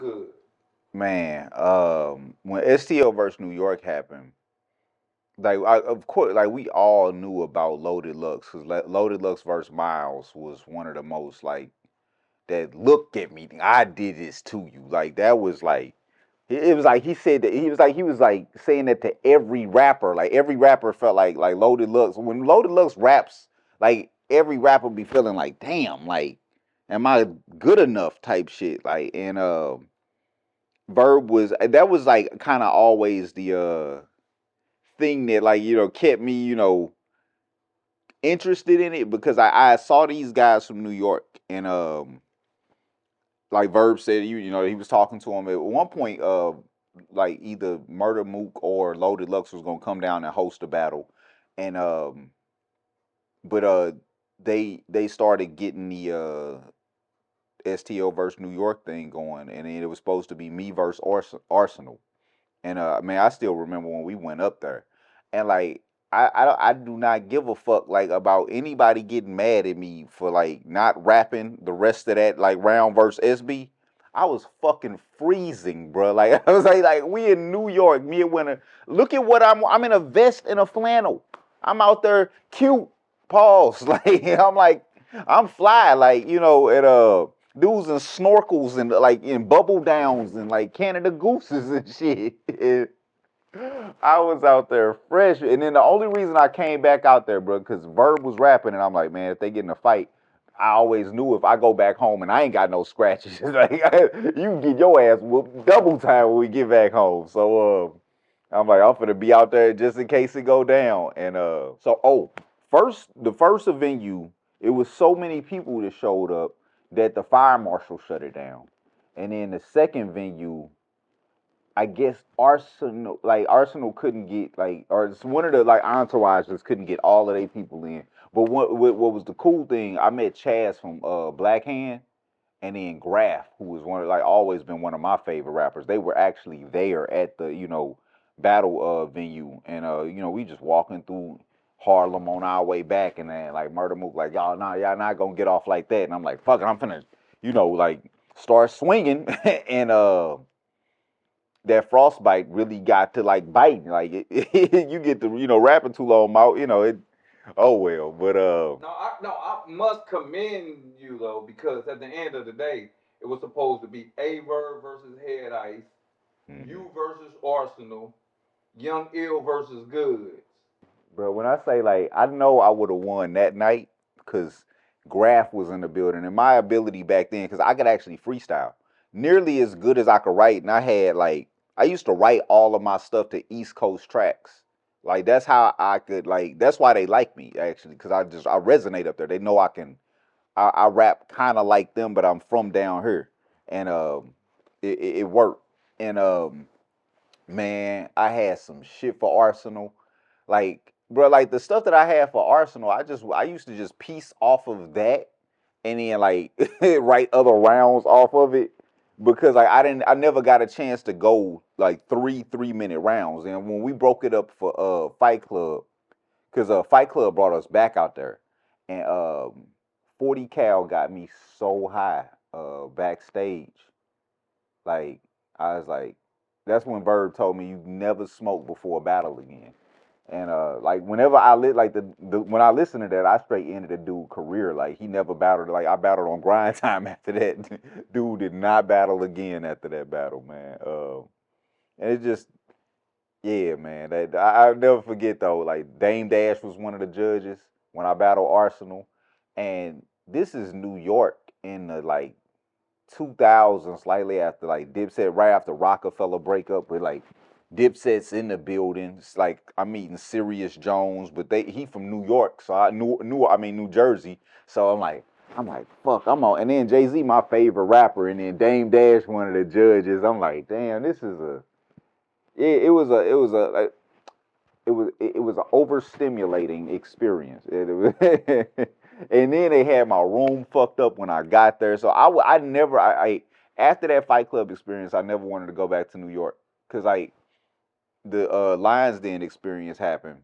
good? Man, when STL versus New York happened, of course, like we all knew about Loaded Lux because Loaded Lux versus Miles was one of the most like that. Look at me, I did this to you. Like that was like it was like he said that he was like saying that to every rapper. Like every rapper felt like Loaded Lux. When Loaded Lux raps, like every rapper be feeling like, damn, like am I good enough type shit. Like and Verb was that was like kind of always the thing that like kept me interested in it because I saw these guys from New York and like Verb said he was talking to him at one point like either Murder Mook or Loaded Lux was gonna come down and host a battle and but they started getting the STO versus New York thing going and then it was supposed to be me versus Arsenal. And man, I still remember when we went up there, and like I do not give a fuck like about anybody getting mad at me for like not rapping the rest of that like round verse SB. I was fucking freezing, bro. Like I was like we in New York, me and winter. Look at what I'm in a vest and a flannel. I'm out there cute. Pause. Like I'm like I'm fly. Like at dudes in snorkels and like in bubble downs and like Canada gooses and shit. I was out there fresh, and then the only reason I came back out there, bro, because Verb was rapping, and I'm like, man, if they get in a fight, I always knew if I go back home and I ain't got no scratches, like you can get your ass whooped double time when we get back home. So I'm like, I'm gonna be out there just in case it go down. And the first venue, it was so many people that showed up that the fire marshal shut it down. And then the second venue, I guess Arsenal couldn't get like, or it's one of the like entourages couldn't get all of their people in. But what was the cool thing? I met Chaz from Black Hand, and then Graf, who was one of like always been one of my favorite rappers. They were actually there at the battle venue, and we just walking through Harlem on our way back, and then like Murder Mook like y'all not gonna get off like that, and I'm like fuck it, I'm finna like start swinging, and that frostbite really got to like biting. Like you get to rapping too long, out. It. Oh well, but No, I must commend you though because at the end of the day, it was supposed to be Aver versus Head Ice, mhm. you versus Arsenal, Young Ill versus Goods. Bro, when I say like I know I would have won that night because Graph was in the building and my ability back then because I could actually freestyle nearly as good as I could write, and I had like I used to write all of my stuff to East Coast tracks. Like that's how I could like that's why they like me actually because I resonate up there. They know I rap kind of like them, but I'm from down here, and it worked. And man, I had some shit for Arsenal, like bro, like the stuff that I had for Arsenal, I used to just piece off of that, and then like write other rounds off of it because like I never got a chance to go like 3 3-minute rounds, and when we broke it up for Fight Club, because Fight Club brought us back out there, and 40 Cal got me so high backstage. Like I was like, that's when Bird told me you never smoke before a battle again. And like whenever I lit like when I listened to that, I straight ended the dude career. Like he never battled. Like I battled on grind time after that. Dude did not battle again after that battle, man. And it just yeah, man. That I'll never forget though. Like Dame Dash was one of the judges when I battled Arsenal, and this is New York in the like 2000s, slightly after like Dipset, right after Rockefeller breakup, with like Dipset's in the building. It's like I'm meeting Sirius Jones, but he from New York, so I mean New Jersey. So I'm like fuck, I'm on. And then Jay Z, my favorite rapper, and then Dame Dash, one of the judges. I'm like, damn, this is a it was an overstimulating experience. And then they had my room fucked up when I got there. So I never I after that Fight Club experience, I never wanted to go back to New York because like the Lions Den experience happened,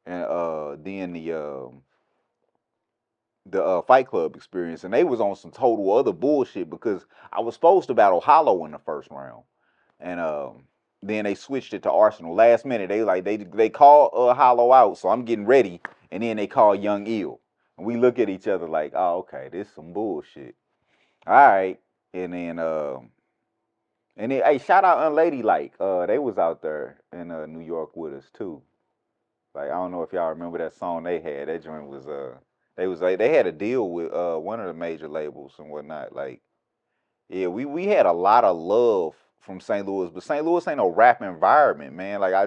and then the Fight Club experience, and they was on some total other bullshit because I was supposed to battle Hollow in the first round, and then they switched it to Arsenal last minute. They call Hollow out, so I'm getting ready, and then they call Young Ill, and we look at each other like, oh, okay, this is some bullshit. All right, and then hey, shout out Unladylike. They was out there in New York with us too. Like I don't know if y'all remember that song they had. That joint was they had a deal with one of the major labels and whatnot. Like yeah, we had a lot of love from St. Louis, but St. Louis ain't no rap environment, man. Like I